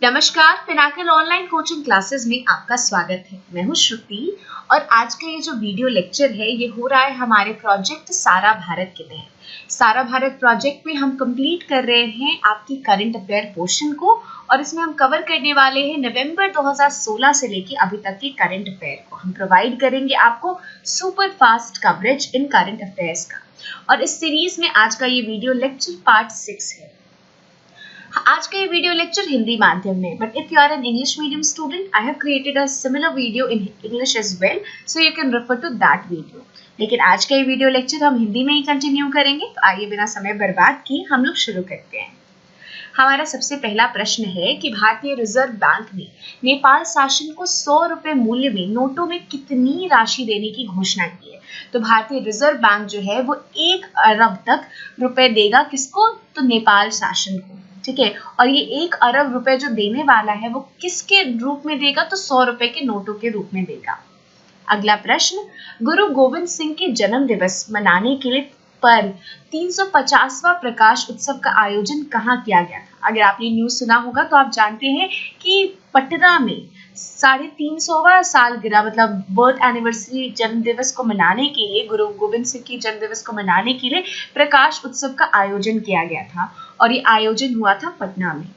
नमस्कार, Pinnacle online coaching classes में आपका स्वागत है। मैं हूं श्रुति और आज का ये जो वीडियो लेक्चर है ये हो रहा है हमारे प्रोजेक्ट सारा भारत के तहत। सारा भारत प्रोजेक्ट में हम कंप्लीट कर रहे हैं आपकी करंट अफेयर पोर्शन को और इसमें हम कवर करने वाले हैं नवंबर 2016 से लेके अभी तक के करंट अफेयर को। हम प्रोवाइड करेंगे आपको सुपर फास्ट कवरेज इन करंट अफेयर्स का और इस सीरीज में आज का ये वीडियो लेक्चर पार्ट 6 है। आज का ये वीडियो लेक्चर हिंदी माध्यम में, but if you are an English medium student I have created a similar video in English as well, so you can refer to that video. लेकिन आज का ये वीडियो लेक्चर हम हिंदी में ही कंटिन्यू करेंगे, तो आइए बिना समय बर्बाद किए हम लोग शुरू करते हैं। हमारा सबसे पहला प्रश्न है कि भारतीय रिजर्व बैंक ने नेपाल शासन को 100 रुपए मूल्य में नोटों में कितनी राशि देने की घोषणा की है। तो भारतीय रिजर्व बैंक जो है वो 1 अरब तक रुपए देगा, किसको? तो नेपाल शासन को। ठीक है, और ये 1 अरब रुपए जो देने वाला है वो किसके रूप में देगा? तो 100 रुपए के नोटों के रूप में देगा। अगला प्रश्न, गुरु गोविंद सिंह के जन्म दिवस मनाने के लिए पर 350वां प्रकाश उत्सव का आयोजन कहाँ किया गया था? अगर आपने न्यूज सुना होगा तो आप जानते हैं कि पटना में 350वां सालगिरह मतलब बर्थ एनिवर्सरी जन्म दिवस को मनाने के लिए, गुरु गोविंद सिंह की जन्म दिवस को मनाने के लिए प्रकाश उत्सव का आयोजन किया गया था और ये आयोजन हुआ था पटना में।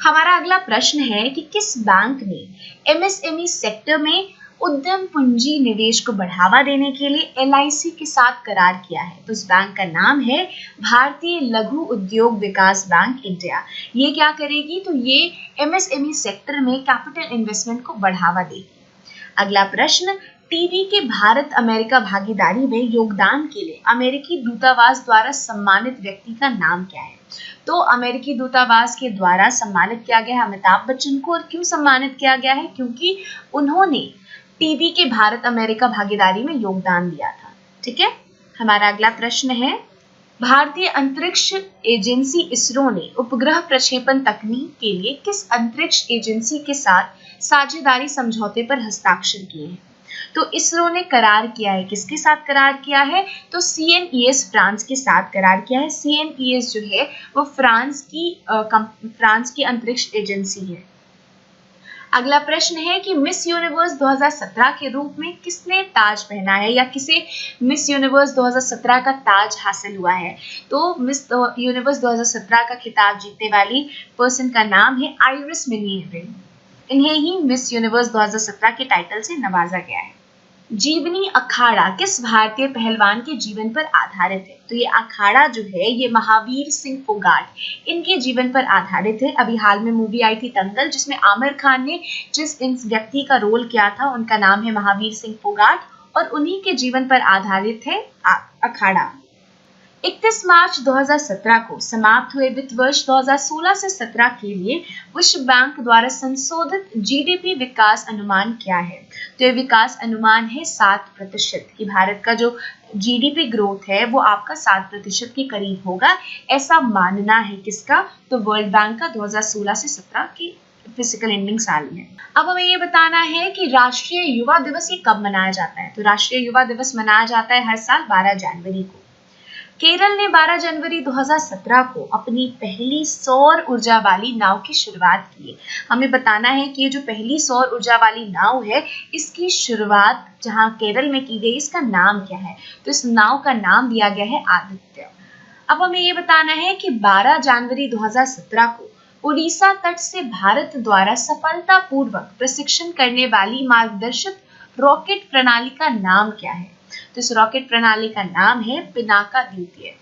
हमारा अगला प्रश्न है कि किस बैंक ने एमएसएमई सेक्टर में उद्यम पूंजी निवेश को बढ़ावा देने के लिए एलआईसी के साथ करार किया है? तो इस बैंक का नाम है भारतीय लघु उद्योग विकास बैंक इंडिया। ये क्या करेगी? तो ये एमएसएमई सेक्टर में कैपिटल इन्वेस्टमेंट को बढ़ावा देगी। अगला प्रश्न, टीबी के भारत अमेरिका भागीदारी में योगदान के लिए अमेरिकी दूतावास द्वारा सम्मानित व्यक्ति का नाम क्या है? तो अमेरिकी दूतावास के द्वारा सम्मानित किया गया है अमिताभ बच्चन को। और क्यों सम्मानित किया गया है? क्योंकि उन्होंने टीबी के भारत अमेरिका भागीदारी में योगदान दिया था। ठीक है, हमारा अगला प्रश्न है, भारतीय अंतरिक्ष एजेंसी इसरो ने उपग्रह प्रक्षेपण तकनीक के लिए किस अंतरिक्ष एजेंसी के साथ साझेदारी समझौते पर हस्ताक्षर किए हैं? तो इसरो ने करार किया है, किसके साथ करार किया है? तो CNES फ्रांस के साथ करार किया है। CNES जो है वो फ्रांस की अंतरिक्ष एजेंसी है। अगला प्रश्न है कि मिस यूनिवर्स 2017 के रूप में किसने ताज पहना है या किसे मिस यूनिवर्स 2017 का ताज हासिल हुआ है? तो मिस यूनिवर्स 2017 का खिताब जीतने वाली पर्सन का नाम है आइरिस मिनीर। इन्हें ही मिस यूनिवर्स 2017 के टाइटल से नवाजा गया है। जीवनी अखाड़ा किस भारतीय पहलवान के जीवन पर आधारित है? तो ये अखाड़ा जो है ये महावीर सिंह फोगाट इनके जीवन पर आधारित है। अभी हाल में मूवी आई थी दंगल, जिसमें आमिर खान ने जिस इस व्यक्ति का रोल किया था उनका नाम है महावीर सिंह फोगाट और उन्हीं के जीवन पर आधारित है अखाड़ा। 31 मार्च 2017 को समाप्त हुए वित्त वर्ष 2016 से 17 के लिए विश्व बैंक द्वारा संशोधित जीडीपी विकास अनुमान क्या है? तो ये विकास अनुमान है 7% कि भारत का जो जीडीपी ग्रोथ है वो आपका 7% के करीब होगा, ऐसा मानना है। किसका? तो वर्ल्ड बैंक का 2016 से 17 की फिजिकल एंडिंग साल में। अब हमें ये बताना है कि राष्ट्रीय युवा दिवस ये कब मनाया जाता है? तो राष्ट्रीय युवा दिवस मनाया जाता है हर साल 12 जनवरी को। केरल ने 12 जनवरी 2017 को अपनी पहली सौर ऊर्जा वाली नाव की शुरुआत की है। हमें बताना है कि ये जो पहली सौर ऊर्जा वाली नाव है इसकी शुरुआत जहां केरल में की गई, इसका नाम क्या है? तो इस नाव का नाम दिया गया है आदित्य। अब हमें ये बताना है कि 12 जनवरी 2017 को उड़ीसा तट से भारत द्वारा सफलतापूर्वक प्रशिक्षण करने वाली मार्गदर्शक रॉकेट प्रणाली का नाम क्या है? तो इस रॉकेट प्रणाली का नाम है पिनाका द्वितीय।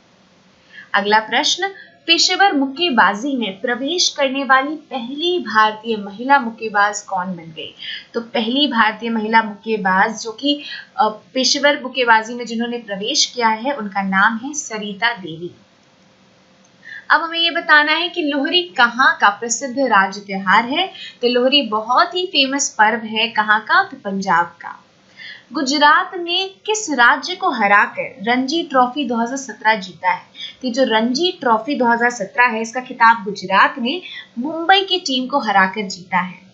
अगला प्रश्न, पेशेवर मुक्केबाजी में प्रवेश करने वाली पहली भारतीय महिला मुक्केबाज कौन बन गई? तो पहली भारतीय महिला मुक्केबाज जो कि पेशेवर मुक्केबाजी में जिन्होंने प्रवेश किया है उनका नाम है सरिता देवी। अब हमें ये बताना है कि लोहरी कहाँ का प्रसिद्ध राज्य त्योहार है? तो लोहरी बहुत ही फेमस पर्व है, कहाँ का? तो पंजाब का। गुजरात ने किस राज्य को हराकर रणजी ट्रॉफी 2017 जीता है? तो जो रणजी ट्रॉफी 2017 है इसका खिताब गुजरात ने मुंबई की टीम को हराकर जीता है।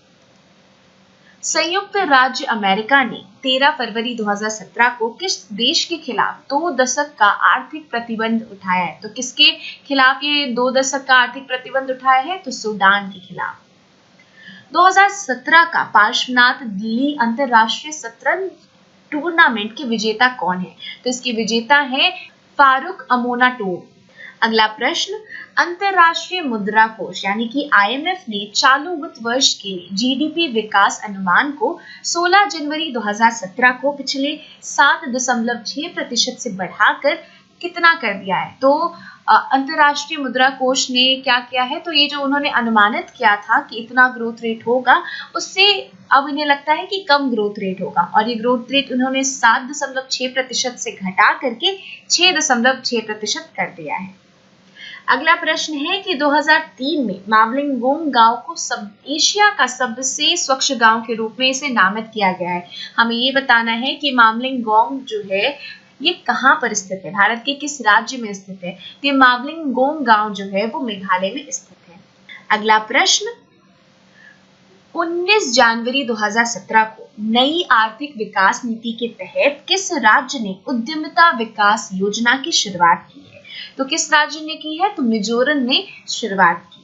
संयुक्त राज्य अमेरिका ने 13 फरवरी 2017 को किस देश के खिलाफ 2 दशक का आर्थिक प्रतिबंध उठाया है? तो किसके खिलाफ ये 2 दशक का आर्थिक प्रतिबंध उठाया है? तो सूडान के खिलाफ। 2017 का पार्श्वनाथ दिल्ली अंतरराष्ट्रीय शतरंज टूर्नामेंट के विजेता कौन है? तो इसके विजेता है फारूक अमोनाटोव। अगला प्रश्न, अंतरराष्ट्रीय मुद्रा कोष यानी कि आईएमएफ ने चालू वित्त वर्ष के जीडीपी विकास अनुमान को 16 जनवरी 2017 को पिछले 7.6% से बढ़ाकर कितना कर दिया है? तो अंतरराष्ट्रीय मुद्रा कोष ने क्या किया है, तो ये जो उन्होंने अनुमानित किया था कि इतना ग्रोथ रेट होगा, उससे अब इन्हें लगता है कि कम ग्रोथ रेट होगा, और ये ग्रोथ रेट उन्होंने 7.6% से घटा करके 6.6% कर दिया है। अगला प्रश्न है कि 2003 में मावलिंगोंग गांव को एशिया का सबसे स्वच्छ गांव के रूप में इसे नामित किया गया है। हमें ये बताना है कि मावलिंगोंग जो है ये कहाँ पर स्थित है, भारत के किस राज्य में स्थित है? तो ये मावलिंगोंग गांव जो है वो मेघालय में स्थित है। अगला प्रश्न, 19 जनवरी 2017 को नई आर्थिक विकास नीति के तहत किस राज्य ने उद्यमिता विकास योजना की शुरुआत की है? तो किस राज्य ने की है? तो मिजोरम ने शुरुआत की।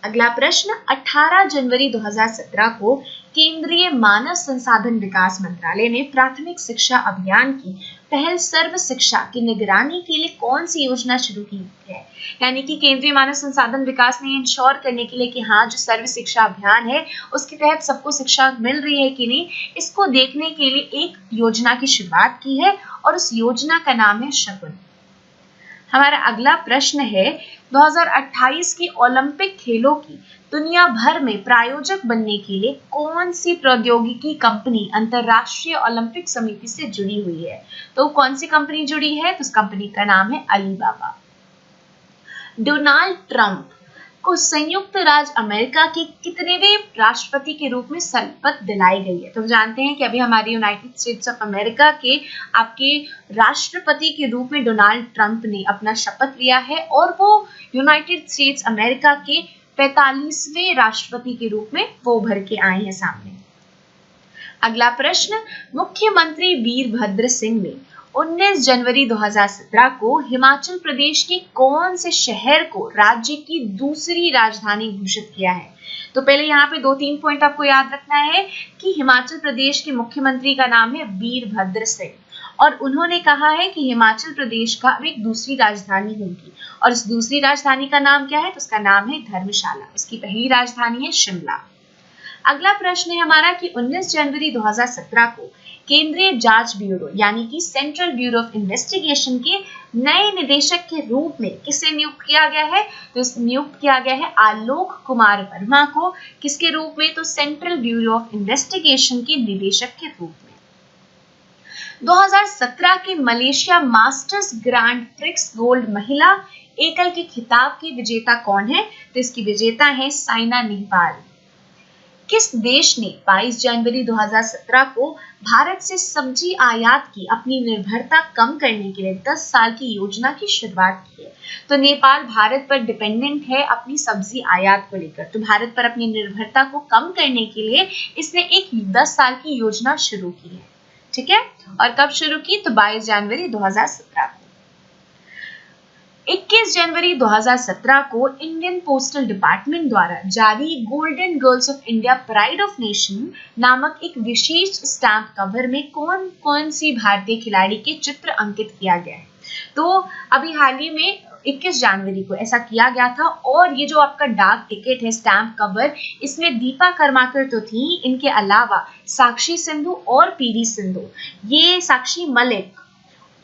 अगला प्रश्न, 18 जनवरी 2017 को केंद्रीय मानव संसाधन विकास मंत्रालय ने प्राथमिक शिक्षा अभियान की पहल सर्व शिक्षा की निगरानी के लिए कौन सी योजना शुरू की है? यानी कि केंद्रीय मानव संसाधन विकास ने इंश्योर करने के लिए कि हाँ, जो सर्व शिक्षा अभियान है उसके तहत सबको शिक्षा मिल रही है कि नहीं, इसको देखने के लिए एक योजना की शुरुआत की है, और उस योजना का नाम है शगुन। हमारा अगला प्रश्न है, 2028 की ओलंपिक खेलों की दुनिया भर में प्रायोजक बनने के लिए कौन सी प्रौद्योगिकी कंपनी अंतरराष्ट्रीय ओलंपिक समिति से जुड़ी हुई है? तो कौन सी कंपनी जुड़ी है? तो उस कंपनी का नाम है अलीबाबा। डोनाल्ड ट्रंप को संयुक्त राज्य अमेरिका के कितनेवें राष्ट्रपति के रूप में शपथ दिलाई गई है? तो जानते हैं कि अभी हमारे यूनाइटेड स्टेट्स ऑफ अमेरिका के आपके राष्ट्रपति के रूप में डोनाल्ड ट्रंप ने अपना शपथ लिया है, और वो यूनाइटेड स्टेट्स अमेरिका के 45वें राष्ट्रपति के रूप में वो उभर के आए हैं सामने। अगला प्रश्न, मुख्यमंत्री वीरभद्र सिंह ने 19 जनवरी 2017 को हिमाचल प्रदेश के कौन से शहर को राज्य की दूसरी राजधानी घोषित किया है? तो पहले यहाँ पे 2-3 पॉइंट आपको याद रखना है कि हिमाचल प्रदेश के मुख्यमंत्री का नाम है वीरभद्र सिंह, और उन्होंने कहा है कि हिमाचल प्रदेश का अब एक दूसरी राजधानी होगी, और उस दूसरी राजधानी का नाम क्या है? तो उसका नाम है धर्मशाला। उसकी पहली राजधानी है शिमला। अगला प्रश्न है हमारा कि 19 जनवरी 2017 को केंद्रीय जांच ब्यूरो यानी कि सेंट्रल ब्यूरो ऑफ इन्वेस्टिगेशन के नए निदेशक के रूप में किसे नियुक्त किया गया है? तो नियुक्त किया गया है आलोक कुमार वर्मा को। किसके रूप में? तो सेंट्रल ब्यूरो ऑफ इन्वेस्टिगेशन के निदेशक के रूप में। 2017 के Malaysia masters grand prix gold महिला एकल के खिताब की विजेता कौन है? तो इसकी विजेता है साइना नेहवाल। किस देश ने 22 जनवरी 2017 को भारत से सब्जी आयात की अपनी निर्भरता कम करने के लिए 10 साल की योजना की शुरुआत की है? तो नेपाल भारत पर डिपेंडेंट है अपनी सब्जी आयात को लेकर, तो भारत पर अपनी निर्भरता को कम करने के लिए इसने एक 10 साल की योजना शुरू की है। ठीक है, और कब शुरू की? तो 22 जनवरी 2017 को। 21 जनवरी 2017 को इंडियन पोस्टल डिपार्टमेंट द्वारा जारी golden girls of India pride of nation नामक एक विशेष स्टैम्प कवर में कौन कौन सी भारतीय खिलाड़ी के चित्र अंकित किया गया है? तो अभी हाल ही में 21 जनवरी को ऐसा किया गया था, और ये जो आपका डाक टिकट है स्टैम्प कवर, इसमें दीपा कर्माकर तो थी, इनके अलावा साक्षी सिंधु और पीवी सिंधु, ये साक्षी मलिक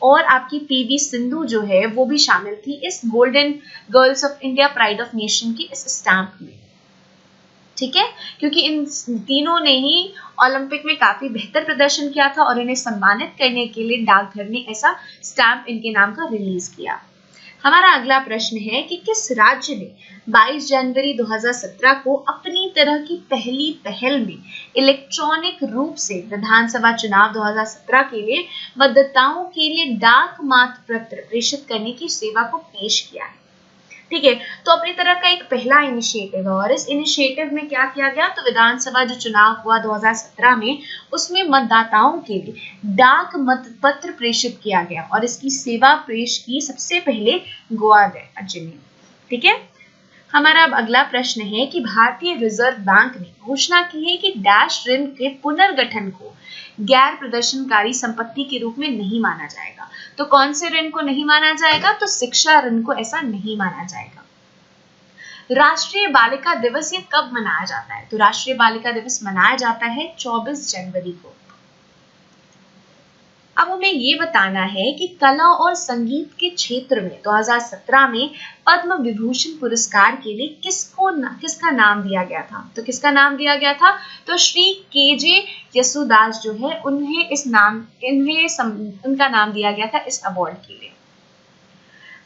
और आपकी पीवी सिंधु जो है वो भी शामिल थी इस golden girls of India pride of nation की इस स्टैम्प में। ठीक है, क्योंकि इन तीनों ने ही ओलंपिक में काफी बेहतर प्रदर्शन किया था, और इन्हें सम्मानित करने के लिए डाकघर ने ऐसा स्टैम्प इनके नाम का रिलीज किया। हमारा अगला प्रश्न है कि किस राज्य ने 22 जनवरी 2017 को अपनी तरह की पहली पहल में इलेक्ट्रॉनिक रूप से विधानसभा चुनाव 2017 के लिए मतदाताओं के लिए डाक मत पत्र प्रेषित करने की सेवा को पेश किया है? ठीक है, तो अपनी तरह का एक पहला इनिशिएटिव है, और इस इनिशिएटिव में क्या किया गया? तो विधानसभा जो चुनाव हुआ 2017 में, उसमें मतदाताओं के लिए डाक मत पत्र प्रेषित किया गया, और इसकी सेवा पेश की सबसे पहले गोवा राज्य ने। ठीक है, हमारा अब अगला प्रश्न है कि भारतीय रिजर्व बैंक ने घोषणा की है कि डैश ऋण के पुनर्गठन को गैर प्रदर्शनकारी संपत्ति के रूप में नहीं माना जाएगा। तो कौन से ऋण को नहीं माना जाएगा? तो शिक्षा ऋण को ऐसा नहीं माना जाएगा। राष्ट्रीय बालिका दिवस ये कब मनाया जाता है? तो राष्ट्रीय बालिका दिवस मनाया जाता है 24 जनवरी को। अब हमें ये बताना है कि कला और संगीत के क्षेत्र में 2017 में पद्म विभूषण पुरस्कार के लिए किसका नाम दिया गया था? तो किसका नाम दिया गया था? तो श्री केजे यसुदास जो है उनका नाम दिया गया था इस अवार्ड के लिए।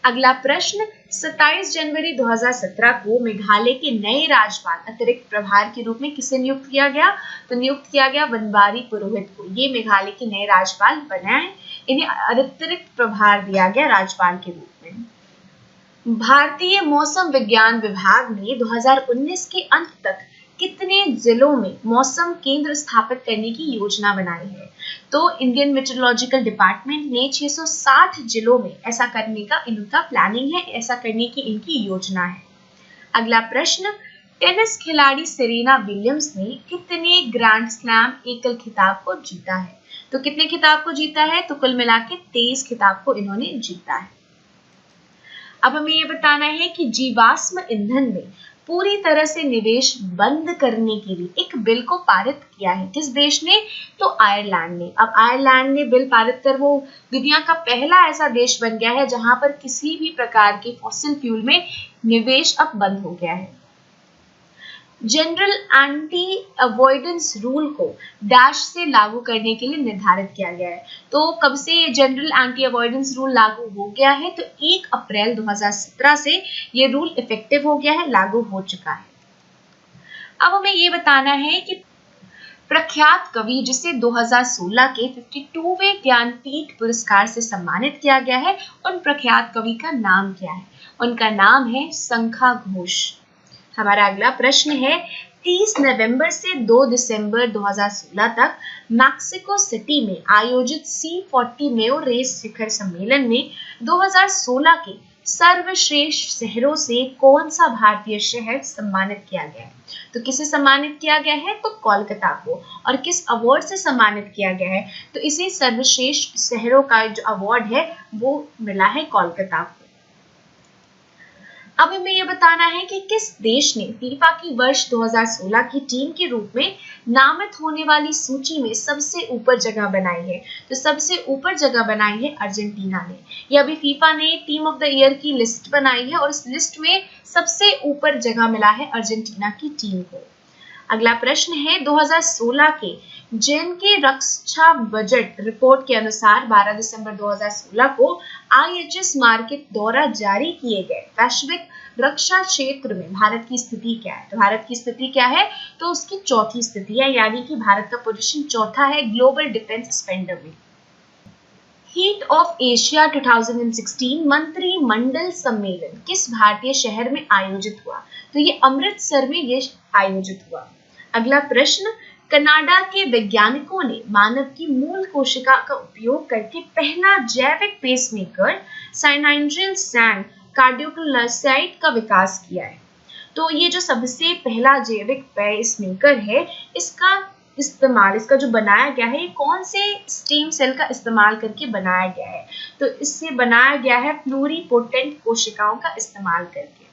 अगला प्रश्न, 27 जनवरी 2017 को मेघालय के नए राज्यपाल अतिरिक्त प्रभार के रूप में किसे नियुक्त किया गया? तो नियुक्त किया गया बनवारी पुरोहित को। ये मेघालय के नए राज्यपाल बने हैं, इन्हें अतिरिक्त प्रभार दिया गया राज्यपाल के रूप में। भारतीय मौसम विज्ञान विभाग ने 2019 के अंत तक कितने जिलों में मौसम केंद्र स्थापित करने की योजना बनाई है? तो इंडियन मेट्रोलॉजिकल डिपार्टमेंट ने 660 जिलों में ऐसा करने का इनका प्लानिंग है, ऐसा करने की इनकी योजना है। अगला प्रश्न, टेनिस खिलाड़ी सेरेना विलियम्स ने कितने ग्रैंड स्लैम एकल खिताब को जीता है? तो कितने खिताब को जीता है? तो कुल मिला के 23 खिताब को इन्होंने जीता है। अब हमें ये बताना है कि जीवाश्म ईंधन में पूरी तरह से निवेश बंद करने के लिए एक बिल को पारित किया है। किस देश ने? तो आयरलैंड ने। अब आयरलैंड ने बिल पारित कर वो दुनिया का पहला ऐसा देश बन गया है जहां पर किसी भी प्रकार के फॉसिल फ्यूल में निवेश अब बंद हो गया है। जनरल एंटी अवॉइडेंस रूल को डैश से लागू करने के लिए निर्धारित किया गया है। तो कब से ये जनरल एंटी अवॉइडेंस रूल लागू हो गया है? तो 1 अप्रैल 2017 से ये रूल इफेक्टिव हो गया है, लागू हो चुका है। अब हमें ये बताना है कि प्रख्यात कवि जिसे 2016 के 52वें ज्ञानपीठ पुरस्कार से सम्मानित किया गया है, उन प्रख्यात कवि का नाम क्या है? उनका नाम है शंखा घोष। हमारा अगला प्रश्न है, 30 नवंबर से 2 दिसंबर 2016 तक मैक्सिको सिटी में आयोजित C40 मेयो रेस शिखर सम्मेलन में 2016 के सर्वश्रेष्ठ शहरों से कौन सा भारतीय शहर सम्मानित किया गया है? तो किसे सम्मानित किया गया है? तो कोलकाता को। और किस अवार्ड से सम्मानित किया गया है? तो इसे सर्वश्रेष्ठ शहरों का जो अवार्ड है वो मिला है कोलकाता को। अब हमें यह बताना है कि किस देश ने फीफा की वर्ष 2016 की टीम के रूप में नामित होने वाली सूची में सबसे ऊपर जगह बनाई है? तो सबसे ऊपर जगह बनाई है अर्जेंटीना ने। यह अभी फीफा ने टीम ऑफ द ईयर की लिस्ट बनाई है और इस लिस्ट में सबसे ऊपर जगह मिला है अर्जेंटीना की टीम को। अगला प्रश्न है, 2016 के जेन के रक्षा बजट रिपोर्ट के अनुसार 12 दिसंबर 2016 को IHS मार्केट द्वारा जारी किए गए वैश्विक रक्षा क्षेत्र में भारत की स्थिति क्या है? तो भारत की स्थिति क्या है? तो उसकी चौथी स्थिति है, यानी कि भारत का पोजीशन चौथा है ग्लोबल डिफेंस स्पेंडर में। हीट ऑफ एशिया 2016 मंत्रिमंडल सम्मेलन किस भारतीय शहर में आयोजित हुआ? तो ये अमृतसर में ये आयोजित हुआ। अगला प्रश्न, कनाडा के वैज्ञानिकों ने मानव की मूल कोशिका का उपयोग करके पहला जैविक पेसमेकर साइनाइड्रिल सैंड कार्डियोक्लोसाइड का विकास किया है। तो ये जो सबसे पहला जैविक पेसमेकर है, इसका जो बनाया गया है, ये कौन से स्टेम सेल का इस्तेमाल करके बनाया गया है? तो इससे बनाया गया है प्लूरिपोटेंट कोशिकाओं का इस्तेमाल करके।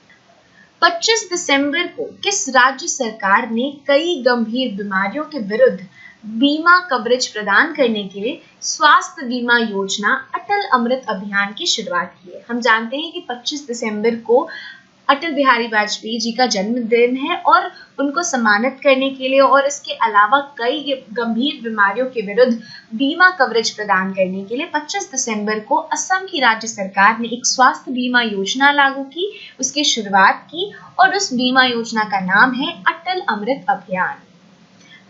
25 दिसंबर को किस राज्य सरकार ने कई गंभीर बीमारियों के विरुद्ध बीमा कवरेज प्रदान करने के लिए स्वास्थ्य बीमा योजना अटल अमृत अभियान की शुरुआत की है? हम जानते हैं कि 25 दिसंबर को अटल बिहारी वाजपेयी जी का जन्मदिन है और उनको सम्मानित करने के लिए और इसके अलावा कई गंभीर बीमारियों के विरुद्ध बीमा कवरेज प्रदान करने के लिए 25 दिसंबर को असम की राज्य सरकार ने एक स्वास्थ्य बीमा योजना लागू की, उसकी शुरुआत की और उस बीमा योजना का नाम है अटल अमृत अभियान।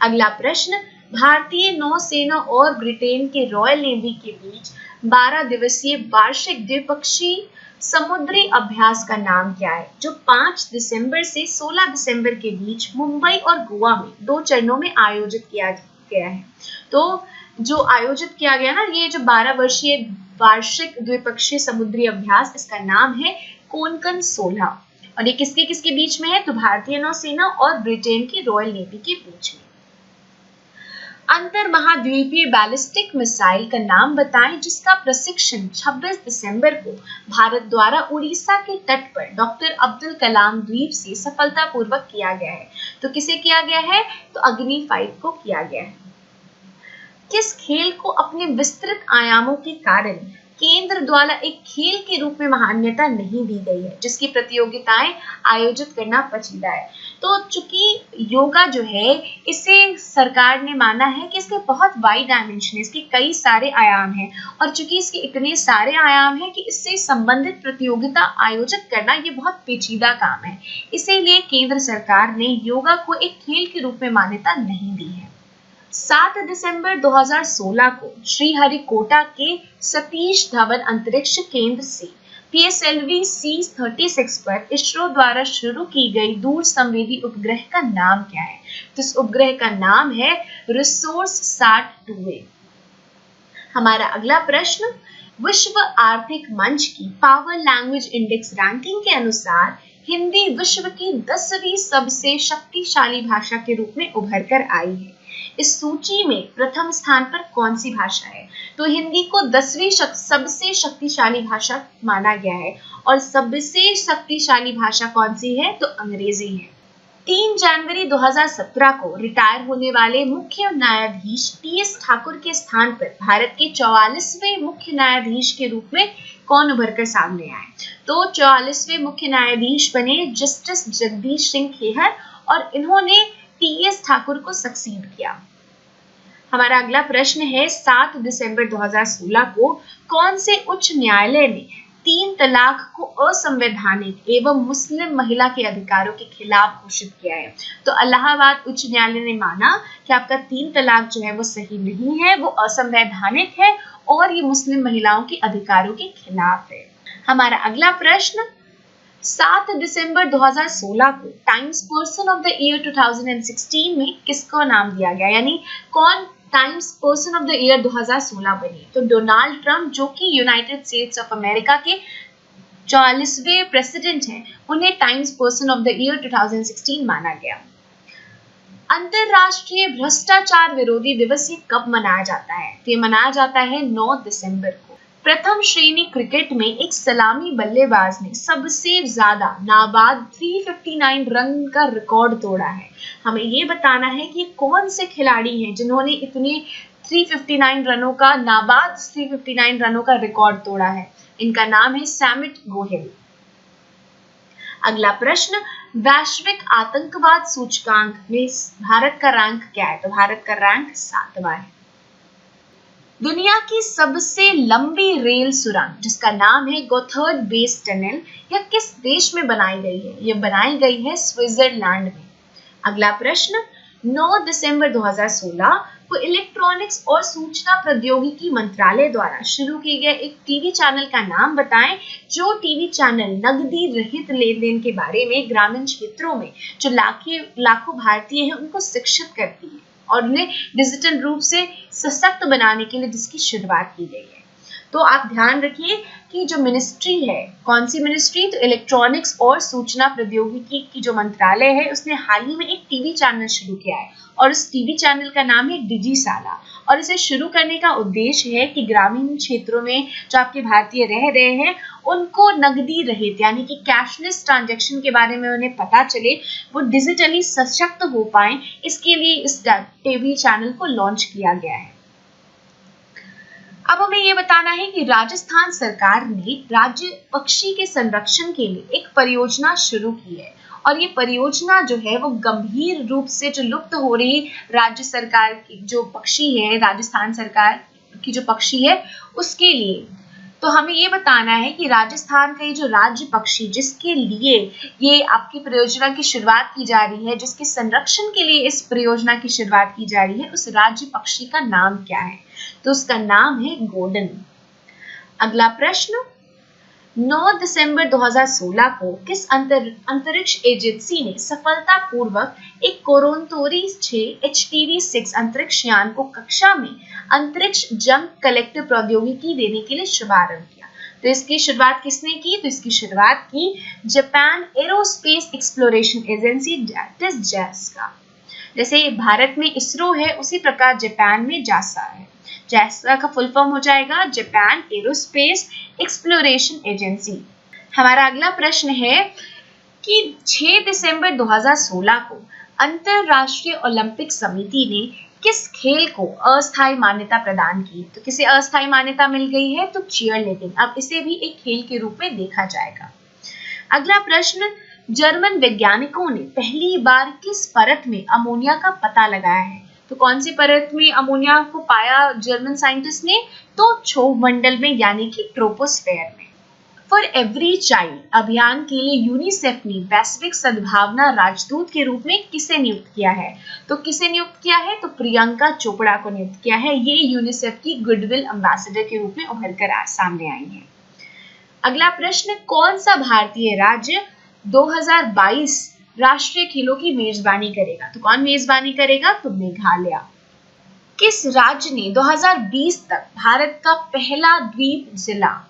अगला प्रश्न, भारतीय नौसेना और ब्रिटेन के रॉयल नेवी के बीच 12 दिवसीय वार्षिक द्विपक्षीय समुद्री अभ्यास का नाम क्या है? जो 5 दिसंबर से 16 दिसंबर के बीच मुंबई और गोवा में 2 चरणों में आयोजित किया गया है। तो जो आयोजित किया गया ना, ये जो 12 वर्षीय वार्षिक द्विपक्षीय समुद्री अभ्यास, इसका नाम है कोंकण 16। और ये किसके किसके बीच में है? तो भारतीय नौसेना और ब्रिटेन की रॉयल नेवी के बीच में। अंतर महाद्वीपीय बैलिस्टिक मिसाइल का नाम बताएं जिसका प्रशिक्षण 26 दिसंबर को भारत द्वारा उड़ीसा के तट पर डॉक्टर अब्दुल कलाम द्वीप से सफलतापूर्वक किया गया है। तो किसे किया गया है? तो अग्नि 5 को किया गया है। किस खेल को अपने विस्तृत आयामों के कारण केंद्र द्वारा एक खेल के रूप में मान्यता नहीं दी गई है, जिसकी प्रतियोगिताएं आयोजित करना पेचीदा है? तो चूंकि योगा जो है इसे सरकार ने माना है कि इसके बहुत वाइड डायमेंशन है, इसके कई सारे आयाम हैं, और चूंकि इसके इतने सारे आयाम हैं कि इससे संबंधित प्रतियोगिता आयोजित करना ये बहुत पेचीदा काम है, इसीलिए केंद्र सरकार ने योगा को एक खेल के रूप में मान्यता नहीं दी है। 7 दिसंबर 2016 को श्रीहरिकोटा के सतीश धवन अंतरिक्ष केंद्र से PSLV C-36 पर इसरो द्वारा शुरू की गई दूर संवेदी उपग्रह का नाम क्या है? तो इस उपग्रह का नाम है रिसोर्स-सैट 2A। हमारा अगला प्रश्न, विश्व आर्थिक मंच की पावर लैंग्वेज इंडेक्स रैंकिंग के अनुसार हिंदी विश्व की 10वीं सबसे शक्तिशाली भाषा के रूप में उभर कर आई है। इस सूची में प्रथम स्थान पर कौन सी भाषा है? तो हिंदी को 10वीं सबसे शक्तिशाली भाषा माना गया है, और सबसे शक्तिशाली भाषा कौन सी है? तो अंग्रेजी है। 3 जनवरी 2017 को रिटायर होने वाले मुख्य न्यायाधीश TS ठाकुर के स्थान पर भारत के 44वें मुख्य न्यायाधीश के रूप में कौन उभर कर सामने आए? तो 44वें मुख्य न्यायाधीश बने जस्टिस जगदीश सिंह खेहर, और इन्होंने TS ठाकुर को सक्सीड किया। हमारा अगला प्रश्न है, 7 दिसंबर 2016 को कौन से उच्च न्यायालय ने 3 तलाक को असंवैधानिक एवं मुस्लिम महिला के अधिकारों के खिलाफ घोषित किया है? तो इलाहाबाद उच्च न्यायालय ने माना कि आपका 3 तलाक जो है वो सही नहीं है, वो असंवैधानिक है और ये मुस्लिम महिलाओं के अधिकारों के खिलाफ है। हमारा अगला प्रश्न, 7 दिसंबर 2016 को times person of the year 2016 में किसको नाम दिया गया, यानी कौन times person of the year 2016 बने? तो डोनाल्ड ट्रंप, जो कि यूनाइटेड स्टेट्स ऑफ अमेरिका के 44वें प्रेसिडेंट हैं, उन्हें times person of the year 2016 माना गया। अंतरराष्ट्रीय भ्रष्टाचार विरोधी दिवस ये कब मनाया जाता है? तो ये मनाया जाता है 9 दिसंबर को। प्रथम श्रेणी क्रिकेट में एक सलामी बल्लेबाज ने सबसे ज्यादा नाबाद 359 रन का रिकॉर्ड तोड़ा है। हमें ये बताना है कि कौन से खिलाड़ी हैं जिन्होंने इतने 359 रनों का नाबाद 359 रनों का रिकॉर्ड तोड़ा है। इनका नाम है सैमिट गोहिल। अगला प्रश्न, वैश्विक आतंकवाद सूचकांक में भारत का रैंक क्या है? तो भारत का रैंक 7वां है। दुनिया की सबसे लंबी रेल सुरंग जिसका नाम है गोथर्ड बेस टनल, यह किस देश में बनाई गई है? यह बनाई गई है स्विट्जरलैंड में। अगला प्रश्न, 9 दिसंबर 2016 को इलेक्ट्रॉनिक्स और सूचना प्रौद्योगिकी मंत्रालय द्वारा शुरू किए गए एक टीवी चैनल का नाम बताएं, जो टीवी चैनल नकदी रहित लेन देन के बारे में ग्रामीण क्षेत्रों में जो लाखों भारतीय हैं उनको शिक्षित करती है और उन्हें डिजिटल रूप से सशक्त बनाने के लिए जिसकी शुरुआत की गई है। तो आप ध्यान रखिए कि जो मिनिस्ट्री है, कौन सी मिनिस्ट्री? तो इलेक्ट्रॉनिक्स और सूचना प्रौद्योगिकी की जो मंत्रालय है उसने हाल ही में एक टीवी चैनल शुरू किया है और उस टीवी चैनल का नाम है डिजिसाला। और इसे शुरू करने का उद्देश्य है कि ग्रामीण क्षेत्रों में जो आपके भारतीय रह रहे हैं उनको नकदी रहित यानी कि कैशलेस ट्रांजैक्शन के बारे में उन्हें पता चले, वो डिजिटली सशक्त हो पाए, इसके लिए इस टीवी चैनल को लॉन्च किया गया है। अब हमें ये बताना है कि राजस्थान सरकार ने राज्य पक्षी के संरक्षण के लिए एक परियोजना शुरू की है और ये परियोजना जो है वो गंभीर रूप से जो लुप्त हो रही राज्य सरकार की जो पक्षी है, राजस्थान सरकार की जो पक्षी है उसके लिए। तो हमें ये बताना है कि राजस्थान का ये जो राज्य पक्षी जिसके लिए ये आपकी परियोजना की शुरुआत की जा रही है, जिसके संरक्षण के लिए इस परियोजना की शुरुआत की जा रही है, उस राज्य पक्षी का नाम क्या है? तो उसका नाम है गोल्डन। अगला प्रश्न, 9 दिसंबर 2016 को किस अंतरिक्ष एजेंसी ने सफलतापूर्वक एक कोरोनतोरी 6 HTV-6 अंतरिक्ष यान को कक्षा में अंतरिक्ष जंग कलेक्टिव प्रौद्योगिकी देने के लिए शुभारंभ किया? तो इसकी शुरुआत किसने की? तो इसकी शुरुआत की Japan aerospace exploration agency, that is JAXA। जैसे भारत में इसरो है, उसी प्रकार जापान में जासा है। JAXA का फुल फॉर्म हो जाएगा जापान एरोस्पेस एक्सप्लोरेशन एजेंसी। हमारा अगला प्रश्न है कि 6 दिसंबर 2016 को अंतरराष्ट्रीय ओलंपिक समिति ने किस खेल को अस्थायी मान्यता प्रदान की? तो किसे अस्थायी मान्यता मिल गई है? तो चीयर लिफ्टिंग। अब इसे भी एक खेल के रूप में देखा जाएगा। अगला प्रश्न, जर्मन वैज्ञानिकों ने पहली बार किस परत में अमोनिया का पता लगाया है? तो कौन सी परत में अमोनिया को पाया जर्मन साइंटिस्ट ने? तो क्षोभ मंडल में, यानी कि ट्रोपोस्फेयर में। फॉर एवरी चाइल्ड अभियान के लिए यूनिसेफ ने वैश्विक सद्भावना राजदूत के रूप में किसे नियुक्त किया है? तो किसे नियुक्त किया है? तो प्रियंका चोपड़ा को नियुक्त किया है। ये यूनिसेफ की गुडविल एम्बेसडर के रूप में उभर कर सामने आई है। अगला प्रश्न, कौन सा भारतीय राज्य 2022 राष्ट्रीय खेलों की मेजबानी करेगा? तो कौन मेजबानी करेगा? तो मेघालय। किस राज्य ने 2020 तक भारत का पहला द्वीप जिला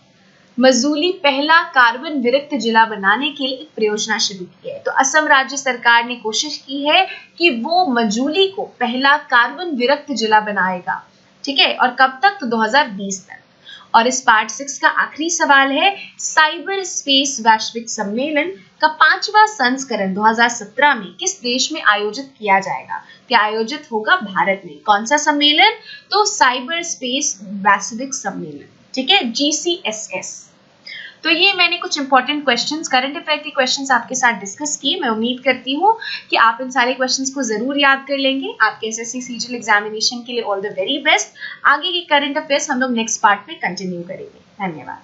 मजूली पहला कार्बन विरक्त जिला बनाने के लिए एक परियोजना शुरू की है? तो असम राज्य सरकार ने कोशिश की है कि वो मजूली को पहला कार्बन विरक्त जिला बनाएगा। ठीक है, और कब तक? तो 2020 तक। और इस पार्ट 6 का आखिरी सवाल है, साइबर स्पेस वैश्विक सम्मेलन का 5वां संस्करण 2017 में किस देश में आयोजित किया जाएगा? क्या आयोजित होगा? भारत में। कौन सा सम्मेलन? तो साइबर स्पेस वैश्विक सम्मेलन। ठीक है, GCSS। तो ये मैंने कुछ इंपॉर्टेंट क्वेश्चंस, करंट अफेयर के क्वेश्चंस आपके साथ डिस्कस किए। मैं उम्मीद करती हूँ कि आप इन सारे क्वेश्चंस को जरूर याद कर लेंगे। आपके SSC CGL एग्जामिनेशन के लिए ऑल द वेरी बेस्ट। आगे के करंट अफेयर्स हम लोग नेक्स्ट पार्ट में कंटिन्यू करेंगे। धन्यवाद।